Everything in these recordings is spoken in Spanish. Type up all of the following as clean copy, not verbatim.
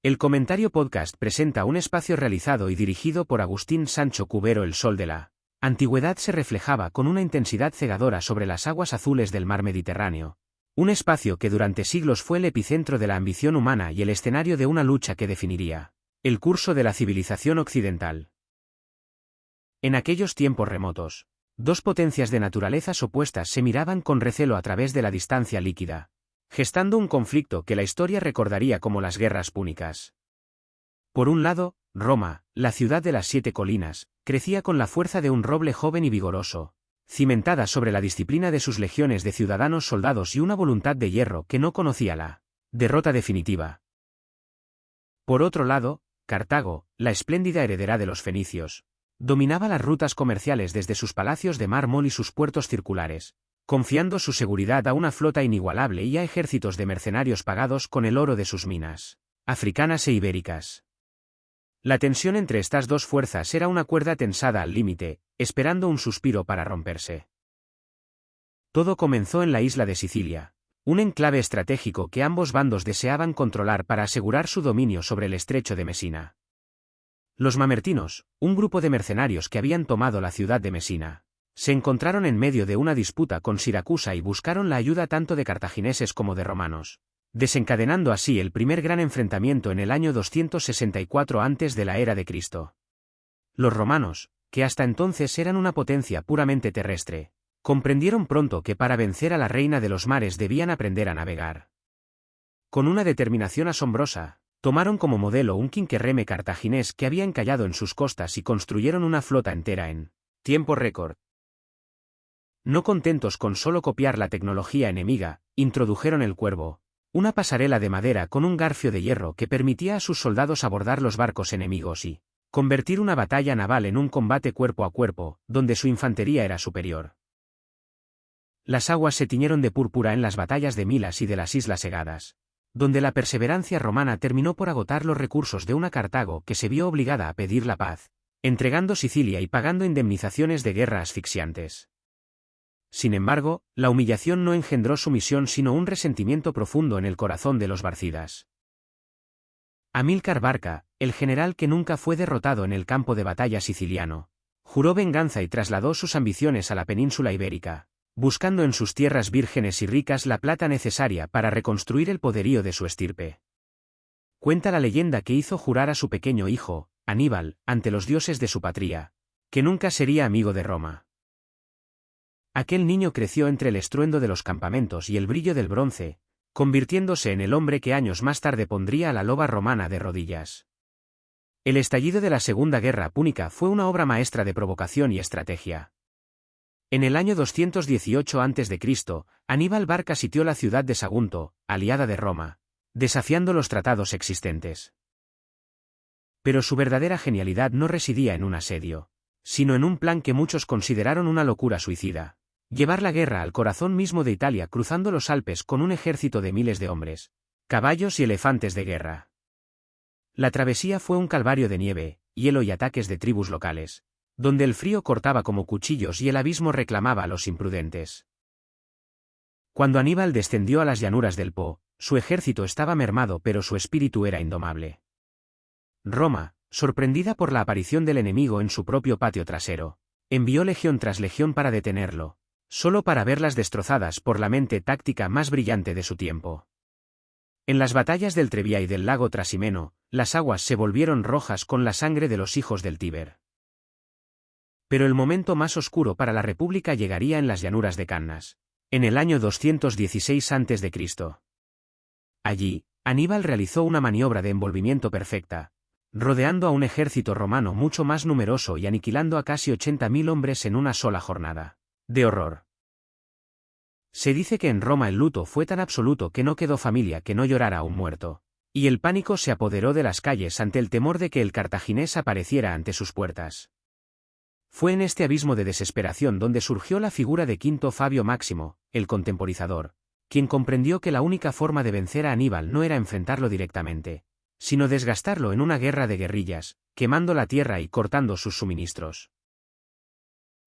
El Comentario Podcast presenta un espacio realizado y dirigido por Agustín Sancho Cubero. El sol de la antigüedad se reflejaba con una intensidad cegadora sobre las aguas azules del mar Mediterráneo. Un espacio que durante siglos fue el epicentro de la ambición humana y el escenario de una lucha que definiría el curso de la civilización occidental. En aquellos tiempos remotos, dos potencias de naturalezas opuestas se miraban con recelo a través de la distancia líquida, gestando un conflicto que la historia recordaría como las guerras púnicas. Por un lado, Roma, la ciudad de las 7 colinas, crecía con la fuerza de un roble joven y vigoroso, cimentada sobre la disciplina de sus legiones de ciudadanos soldados y una voluntad de hierro que no conocía la derrota definitiva. Por otro lado, Cartago, la espléndida heredera de los fenicios, dominaba las rutas comerciales desde sus palacios de mármol y sus puertos circulares, confiando su seguridad a una flota inigualable y a ejércitos de mercenarios pagados con el oro de sus minas africanas e ibéricas. La tensión entre estas dos fuerzas era una cuerda tensada al límite, esperando un suspiro para romperse. Todo comenzó en la isla de Sicilia, un enclave estratégico que ambos bandos deseaban controlar para asegurar su dominio sobre el estrecho de Mesina. Los mamertinos, un grupo de mercenarios que habían tomado la ciudad de Mesina, se encontraron en medio de una disputa con Siracusa y buscaron la ayuda tanto de cartagineses como de romanos, desencadenando así el primer gran enfrentamiento en el año 264 antes de la era de Cristo. Los romanos, que hasta entonces eran una potencia puramente terrestre, comprendieron pronto que para vencer a la reina de los mares debían aprender a navegar. Con una determinación asombrosa, tomaron como modelo un quinquerreme cartaginés que había encallado en sus costas y construyeron una flota entera en tiempo récord. No contentos con solo copiar la tecnología enemiga, introdujeron el cuervo, una pasarela de madera con un garfio de hierro que permitía a sus soldados abordar los barcos enemigos y convertir una batalla naval en un combate cuerpo a cuerpo, donde su infantería era superior. Las aguas se tiñeron de púrpura en las batallas de Milas y de las Islas Egadas, donde la perseverancia romana terminó por agotar los recursos de una Cartago que se vio obligada a pedir la paz, entregando Sicilia y pagando indemnizaciones de guerra asfixiantes. Sin embargo, la humillación no engendró sumisión sino un resentimiento profundo en el corazón de los barcidas. Amílcar Barca, el general que nunca fue derrotado en el campo de batalla siciliano, juró venganza y trasladó sus ambiciones a la península ibérica, buscando en sus tierras vírgenes y ricas la plata necesaria para reconstruir el poderío de su estirpe. Cuenta la leyenda que hizo jurar a su pequeño hijo, Aníbal, ante los dioses de su patria, que nunca sería amigo de Roma. Aquel niño creció entre el estruendo de los campamentos y el brillo del bronce, convirtiéndose en el hombre que años más tarde pondría a la loba romana de rodillas. El estallido de la Segunda Guerra Púnica fue una obra maestra de provocación y estrategia. En el año 218 a.C., Aníbal Barca sitió la ciudad de Sagunto, aliada de Roma, desafiando los tratados existentes. Pero su verdadera genialidad no residía en un asedio, sino en un plan que muchos consideraron una locura suicida: llevar la guerra al corazón mismo de Italia cruzando los Alpes con un ejército de miles de hombres, caballos y elefantes de guerra. La travesía fue un calvario de nieve, hielo y ataques de tribus locales, donde el frío cortaba como cuchillos y el abismo reclamaba a los imprudentes. Cuando Aníbal descendió a las llanuras del Po, su ejército estaba mermado pero su espíritu era indomable. Roma, sorprendida por la aparición del enemigo en su propio patio trasero, envió legión tras legión para detenerlo, solo para verlas destrozadas por la mente táctica más brillante de su tiempo. En las batallas del Trebia y del lago Trasimeno, las aguas se volvieron rojas con la sangre de los hijos del Tíber. Pero el momento más oscuro para la República llegaría en las llanuras de Cannas, en el año 216 a.C. Allí, Aníbal realizó una maniobra de envolvimiento perfecta, rodeando a un ejército romano mucho más numeroso y aniquilando a casi 80.000 hombres en una sola jornada de horror. Se dice que en Roma el luto fue tan absoluto que no quedó familia que no llorara a un muerto, y el pánico se apoderó de las calles ante el temor de que el cartaginés apareciera ante sus puertas. Fue en este abismo de desesperación donde surgió la figura de Quinto Fabio Máximo, el contemporizador, quien comprendió que la única forma de vencer a Aníbal no era enfrentarlo directamente, sino desgastarlo en una guerra de guerrillas, quemando la tierra y cortando sus suministros.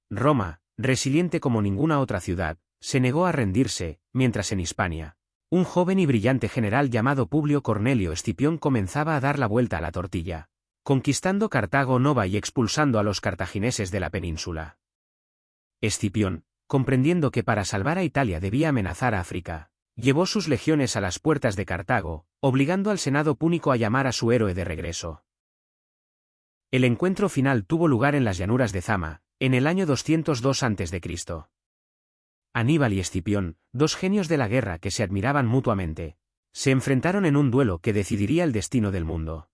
Roma, resiliente como ninguna otra ciudad, se negó a rendirse, mientras en Hispania, Un joven y brillante general llamado Publio Cornelio Escipión comenzaba a dar la vuelta a la tortilla, conquistando Cartago Nova y expulsando a los cartagineses de la península. Escipión, comprendiendo que para salvar a Italia debía amenazar a África, llevó sus legiones a las puertas de Cartago, obligando al Senado púnico a llamar a su héroe de regreso. El encuentro final tuvo lugar en las llanuras de Zama, en el año 202 a.C. Aníbal y Escipión, dos genios de la guerra que se admiraban mutuamente, se enfrentaron en un duelo que decidiría el destino del mundo.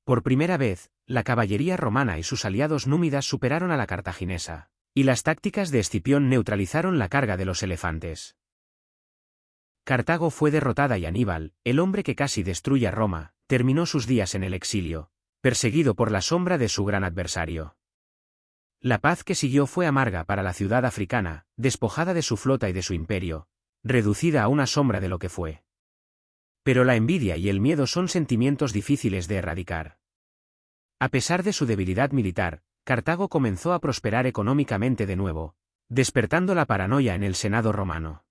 Por primera vez, la caballería romana y sus aliados númidas superaron a la cartaginesa, y las tácticas de Escipión neutralizaron la carga de los elefantes. Cartago fue derrotada y Aníbal, el hombre que casi destruye a Roma, terminó sus días en el exilio, perseguido por la sombra de su gran adversario. La paz que siguió fue amarga para la ciudad africana, despojada de su flota y de su imperio, reducida a una sombra de lo que fue. Pero la envidia y el miedo son sentimientos difíciles de erradicar. A pesar de su debilidad militar, Cartago comenzó a prosperar económicamente de nuevo, despertando la paranoia en el Senado romano.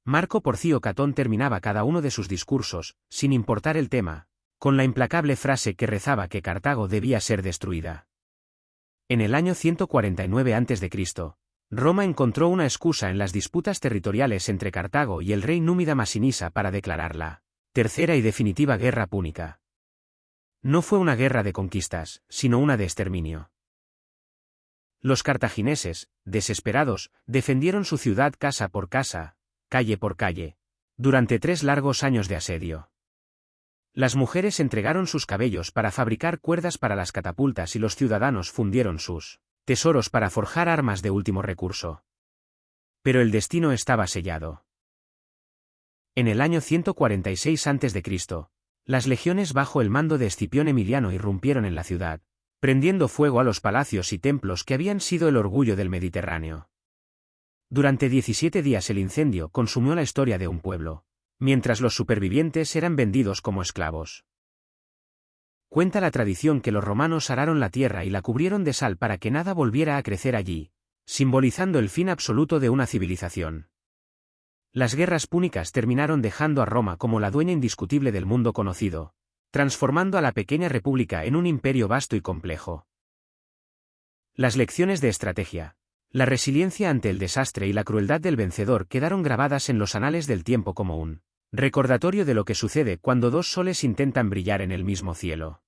Marco Porcio Catón terminaba cada uno de sus discursos, sin importar el tema, con la implacable frase que rezaba que Cartago debía ser destruida. En el año 149 a.C., Roma encontró una excusa en las disputas territoriales entre Cartago y el rey númida Masinisa para declarar la tercera y definitiva guerra púnica. No fue una guerra de conquistas, sino una de exterminio. Los cartagineses, desesperados, defendieron su ciudad casa por casa, calle por calle, durante 3 largos años de asedio. Las mujeres entregaron sus cabellos para fabricar cuerdas para las catapultas y los ciudadanos fundieron sus tesoros para forjar armas de último recurso. Pero el destino estaba sellado. En el año 146 a.C., las legiones bajo el mando de Escipión Emiliano irrumpieron en la ciudad, prendiendo fuego a los palacios y templos que habían sido el orgullo del Mediterráneo. Durante 17 días el incendio consumió la historia de un pueblo, mientras los supervivientes eran vendidos como esclavos. Cuenta la tradición que los romanos araron la tierra y la cubrieron de sal para que nada volviera a crecer allí, simbolizando el fin absoluto de una civilización. Las guerras púnicas terminaron dejando a Roma como la dueña indiscutible del mundo conocido, transformando a la pequeña república en un imperio vasto y complejo. Las lecciones de estrategia, la resiliencia ante el desastre y la crueldad del vencedor quedaron grabadas en los anales del tiempo como un recordatorio de lo que sucede cuando dos soles intentan brillar en el mismo cielo.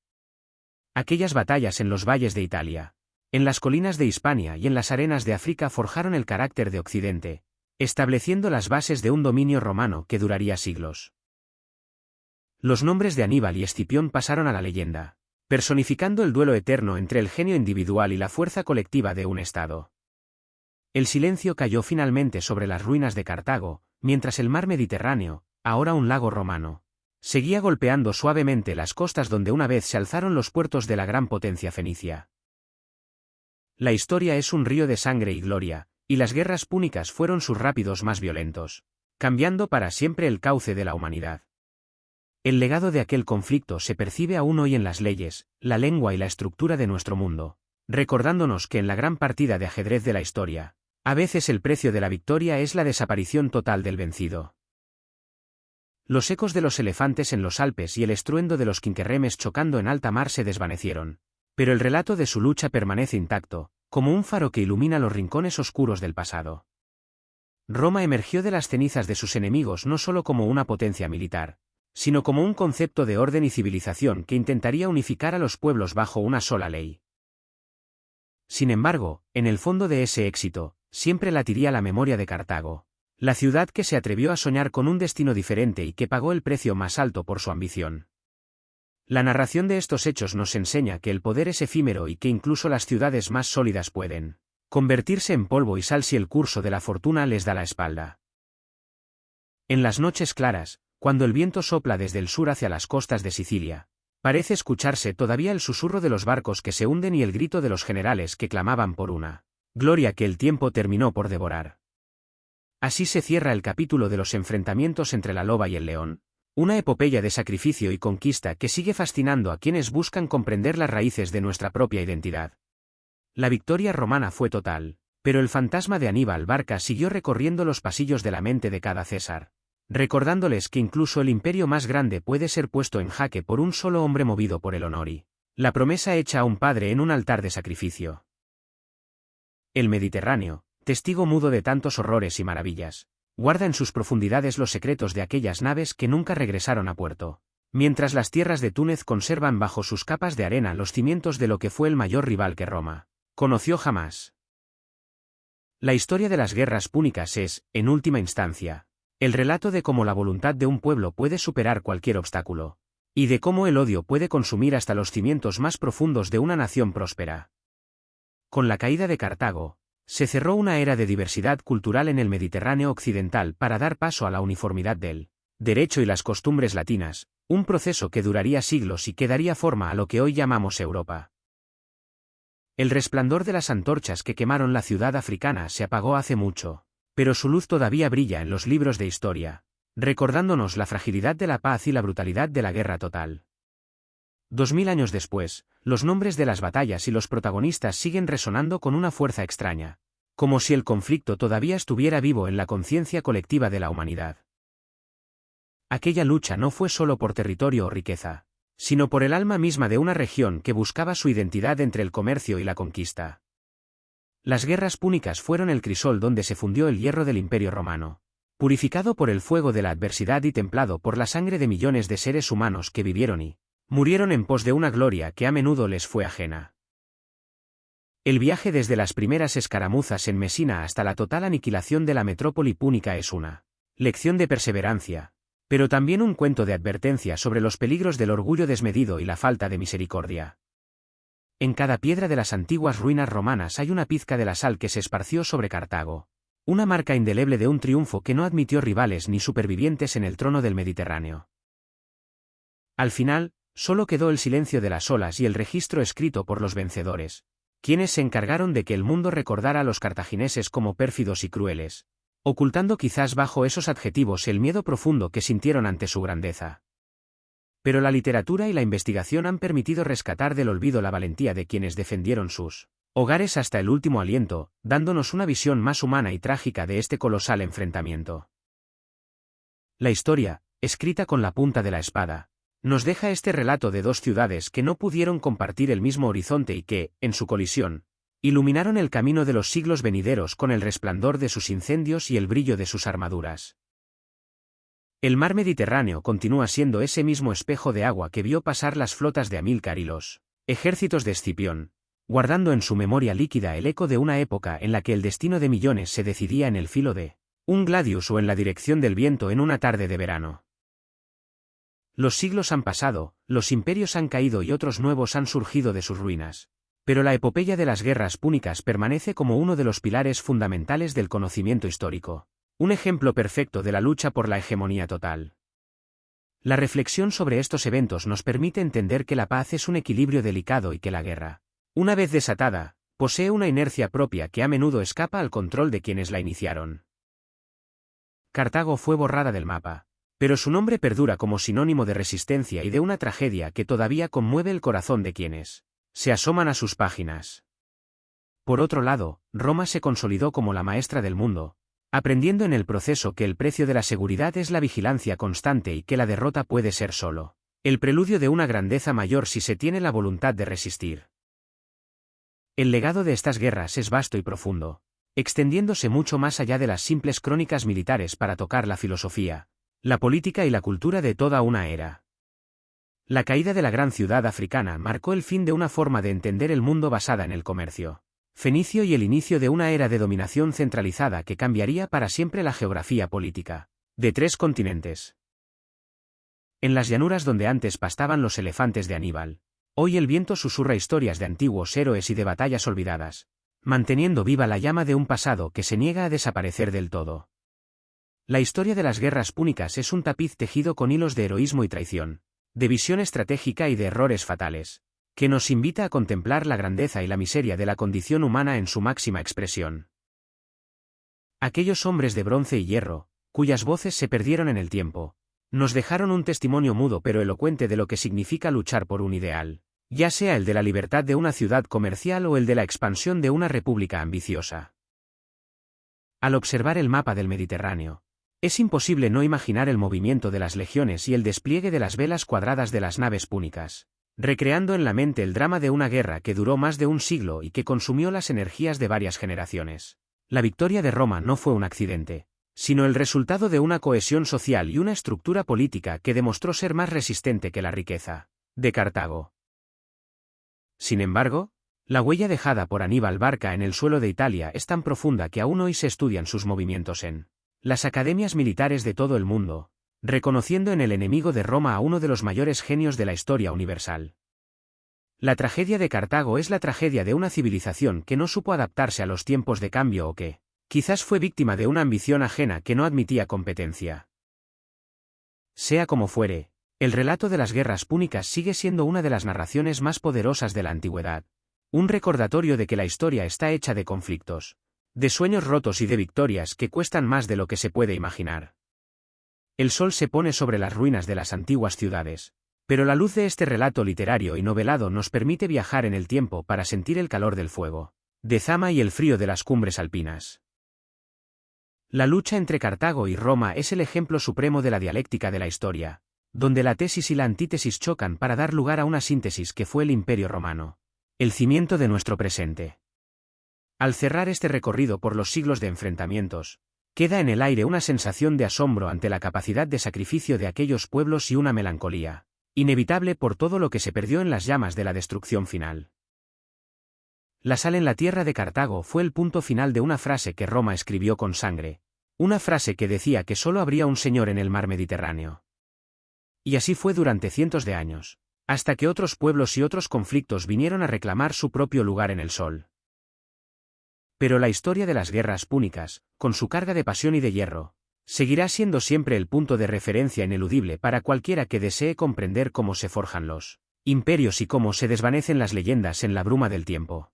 Aquellas batallas en los valles de Italia, en las colinas de Hispania y en las arenas de África forjaron el carácter de Occidente, estableciendo las bases de un dominio romano que duraría siglos. Los nombres de Aníbal y Escipión pasaron a la leyenda, personificando el duelo eterno entre el genio individual y la fuerza colectiva de un Estado. El silencio cayó finalmente sobre las ruinas de Cartago, mientras el mar Mediterráneo, ahora un lago romano, seguía golpeando suavemente las costas donde una vez se alzaron los puertos de la gran potencia fenicia. La historia es un río de sangre y gloria, y las guerras púnicas fueron sus rápidos más violentos, cambiando para siempre el cauce de la humanidad. El legado de aquel conflicto se percibe aún hoy en las leyes, la lengua y la estructura de nuestro mundo, recordándonos que en la gran partida de ajedrez de la historia, a veces el precio de la victoria es la desaparición total del vencido. Los ecos de los elefantes en los Alpes y el estruendo de los quinquerremes chocando en alta mar se desvanecieron, pero el relato de su lucha permanece intacto, como un faro que ilumina los rincones oscuros del pasado. Roma emergió de las cenizas de sus enemigos no solo como una potencia militar, sino como un concepto de orden y civilización que intentaría unificar a los pueblos bajo una sola ley. Sin embargo, en el fondo de ese éxito, siempre latiría la memoria de Cartago, la ciudad que se atrevió a soñar con un destino diferente y que pagó el precio más alto por su ambición. La narración de estos hechos nos enseña que el poder es efímero y que incluso las ciudades más sólidas pueden convertirse en polvo y sal si el curso de la fortuna les da la espalda. En las noches claras, cuando el viento sopla desde el sur hacia las costas de Sicilia, parece escucharse todavía el susurro de los barcos que se hunden y el grito de los generales que clamaban por una gloria que el tiempo terminó por devorar. Así se cierra el capítulo de los enfrentamientos entre la loba y el león, una epopeya de sacrificio y conquista que sigue fascinando a quienes buscan comprender las raíces de nuestra propia identidad. La victoria romana fue total, Pero el fantasma de Aníbal Barca siguió recorriendo los pasillos de la mente de cada César, recordándoles que incluso el imperio más grande puede ser puesto en jaque por un solo hombre movido por el honor y la promesa hecha a un padre en un altar de sacrificio. El Mediterráneo, testigo mudo de tantos horrores y maravillas, guarda en sus profundidades los secretos de aquellas naves que nunca regresaron a puerto, mientras las tierras de Túnez conservan bajo sus capas de arena los cimientos de lo que fue el mayor rival que Roma conoció jamás. La historia de las guerras púnicas es, en última instancia, el relato de cómo la voluntad de un pueblo puede superar cualquier obstáculo, y de cómo el odio puede consumir hasta los cimientos más profundos de una nación próspera. Con la caída de Cartago, se cerró una era de diversidad cultural en el Mediterráneo occidental para dar paso a la uniformidad del derecho y las costumbres latinas, un proceso que duraría siglos y que daría forma a lo que hoy llamamos Europa. El resplandor de las antorchas que quemaron la ciudad africana se apagó hace mucho, pero su luz todavía brilla en los libros de historia, recordándonos la fragilidad de la paz y la brutalidad de la guerra total. 2000 años después, los nombres de las batallas y los protagonistas siguen resonando con una fuerza extraña, como si el conflicto todavía estuviera vivo en la conciencia colectiva de la humanidad. Aquella lucha no fue solo por territorio o riqueza, sino por el alma misma de una región que buscaba su identidad entre el comercio y la conquista. Las guerras púnicas fueron el crisol donde se fundió el hierro del Imperio Romano, purificado por el fuego de la adversidad y templado por la sangre de millones de seres humanos que vivieron y murieron en pos de una gloria que a menudo les fue ajena. El viaje desde las primeras escaramuzas en Mesina hasta la total aniquilación de la metrópoli púnica es una lección de perseverancia, pero también un cuento de advertencia sobre los peligros del orgullo desmedido y la falta de misericordia. En cada piedra de las antiguas ruinas romanas hay una pizca de la sal que se esparció sobre Cartago, una marca indeleble de un triunfo que no admitió rivales ni supervivientes en el trono del Mediterráneo. Al final, solo quedó el silencio de las olas y el registro escrito por los vencedores, quienes se encargaron de que el mundo recordara a los cartagineses como pérfidos y crueles, ocultando quizás bajo esos adjetivos el miedo profundo que sintieron ante su grandeza. Pero la literatura y la investigación han permitido rescatar del olvido la valentía de quienes defendieron sus hogares hasta el último aliento, dándonos una visión más humana y trágica de este colosal enfrentamiento. La historia, escrita con la punta de la espada, nos deja este relato de dos ciudades que no pudieron compartir el mismo horizonte y que, en su colisión, iluminaron el camino de los siglos venideros con el resplandor de sus incendios y el brillo de sus armaduras. El mar Mediterráneo continúa siendo ese mismo espejo de agua que vio pasar las flotas de Amílcar y los ejércitos de Escipión, guardando en su memoria líquida el eco de una época en la que el destino de millones se decidía en el filo de un gladius o en la dirección del viento en una tarde de verano. Los siglos han pasado, los imperios han caído y otros nuevos han surgido de sus ruinas, pero la epopeya de las guerras púnicas permanece como uno de los pilares fundamentales del conocimiento histórico, un ejemplo perfecto de la lucha por la hegemonía total. La reflexión sobre estos eventos nos permite entender que la paz es un equilibrio delicado y que la guerra, una vez desatada, posee una inercia propia que a menudo escapa al control de quienes la iniciaron. Cartago fue borrada del mapa, pero su nombre perdura como sinónimo de resistencia y de una tragedia que todavía conmueve el corazón de quienes se asoman a sus páginas. Por otro lado, Roma se consolidó como la maestra del mundo, aprendiendo en el proceso que el precio de la seguridad es la vigilancia constante y que la derrota puede ser solo el preludio de una grandeza mayor si se tiene la voluntad de resistir. El legado de estas guerras es vasto y profundo, extendiéndose mucho más allá de las simples crónicas militares para tocar la filosofía, la política y la cultura de toda una era. La caída de la gran ciudad africana marcó el fin de una forma de entender el mundo basada en el comercio fenicio y el inicio de una era de dominación centralizada que cambiaría para siempre la geografía política de tres continentes. En las llanuras donde antes pastaban los elefantes de Aníbal, hoy el viento susurra historias de antiguos héroes y de batallas olvidadas, manteniendo viva la llama de un pasado que se niega a desaparecer del todo. La historia de las guerras púnicas es un tapiz tejido con hilos de heroísmo y traición, de visión estratégica y de errores fatales, que nos invita a contemplar la grandeza y la miseria de la condición humana en su máxima expresión. Aquellos hombres de bronce y hierro, cuyas voces se perdieron en el tiempo, nos dejaron un testimonio mudo pero elocuente de lo que significa luchar por un ideal, ya sea el de la libertad de una ciudad comercial o el de la expansión de una república ambiciosa. Al observar el mapa del Mediterráneo, es imposible no imaginar el movimiento de las legiones y el despliegue de las velas cuadradas de las naves púnicas, recreando en la mente el drama de una guerra que duró más de un siglo y que consumió las energías de varias generaciones. La victoria de Roma no fue un accidente, sino el resultado de una cohesión social y una estructura política que demostró ser más resistente que la riqueza de Cartago. Sin embargo, la huella dejada por Aníbal Barca en el suelo de Italia es tan profunda que aún hoy se estudian sus movimientos en las academias militares de todo el mundo, reconociendo en el enemigo de Roma a uno de los mayores genios de la historia universal. La tragedia de Cartago es la tragedia de una civilización que no supo adaptarse a los tiempos de cambio o que, quizás fue víctima de una ambición ajena que no admitía competencia. Sea como fuere, el relato de las guerras púnicas sigue siendo una de las narraciones más poderosas de la antigüedad, un recordatorio de que la historia está hecha de conflictos, de sueños rotos y de victorias que cuestan más de lo que se puede imaginar. El sol se pone sobre las ruinas de las antiguas ciudades, pero la luz de este relato literario y novelado nos permite viajar en el tiempo para sentir el calor del fuego, de Zama y el frío de las cumbres alpinas. La lucha entre Cartago y Roma es el ejemplo supremo de la dialéctica de la historia, donde la tesis y la antítesis chocan para dar lugar a una síntesis que fue el Imperio Romano, el cimiento de nuestro presente. Al cerrar este recorrido por los siglos de enfrentamientos, queda en el aire una sensación de asombro ante la capacidad de sacrificio de aquellos pueblos y una melancolía inevitable por todo lo que se perdió en las llamas de la destrucción final. La sal en la tierra de Cartago fue el punto final de una frase que Roma escribió con sangre, una frase que decía que solo habría un señor en el mar Mediterráneo. Y así fue durante cientos de años, hasta que otros pueblos y otros conflictos vinieron a reclamar su propio lugar en el sol. Pero la historia de las guerras púnicas, con su carga de pasión y de hierro, seguirá siendo siempre el punto de referencia ineludible para cualquiera que desee comprender cómo se forjan los imperios y cómo se desvanecen las leyendas en la bruma del tiempo.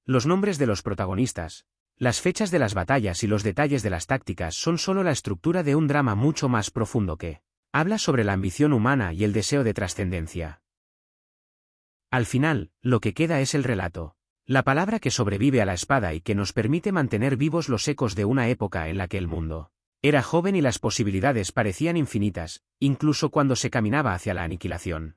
Los nombres de los protagonistas, las fechas de las batallas y los detalles de las tácticas son solo la estructura de un drama mucho más profundo que habla sobre la ambición humana y el deseo de trascendencia. Al final, lo que queda es el relato, la palabra que sobrevive a la espada y que nos permite mantener vivos los ecos de una época en la que el mundo era joven y las posibilidades parecían infinitas, incluso cuando se caminaba hacia la aniquilación.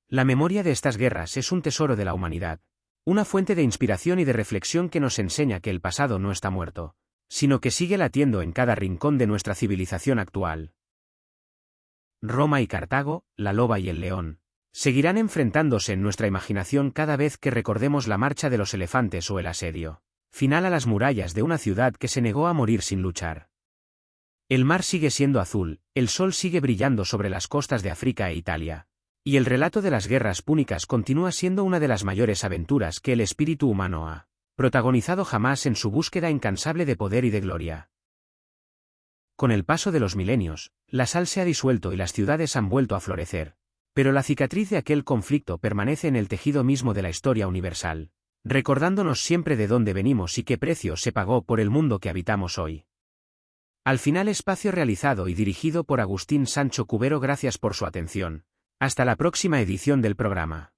La memoria de estas guerras es un tesoro de la humanidad, una fuente de inspiración y de reflexión que nos enseña que el pasado no está muerto, sino que sigue latiendo en cada rincón de nuestra civilización actual. Roma y Cartago, la loba y el león, seguirán enfrentándose en nuestra imaginación cada vez que recordemos la marcha de los elefantes o el asedio final a las murallas de una ciudad que se negó a morir sin luchar. El mar sigue siendo azul, el sol sigue brillando sobre las costas de África e Italia, y el relato de las guerras púnicas continúa siendo una de las mayores aventuras que el espíritu humano ha protagonizado jamás en su búsqueda incansable de poder y de gloria. Con el paso de los milenios, la sal se ha disuelto y las ciudades han vuelto a florecer, pero la cicatriz de aquel conflicto permanece en el tejido mismo de la historia universal, recordándonos siempre de dónde venimos y qué precio se pagó por el mundo que habitamos hoy. Al final, espacio realizado y dirigido por Agustín Sancho Cubero. Gracias por su atención. Hasta la próxima edición del programa.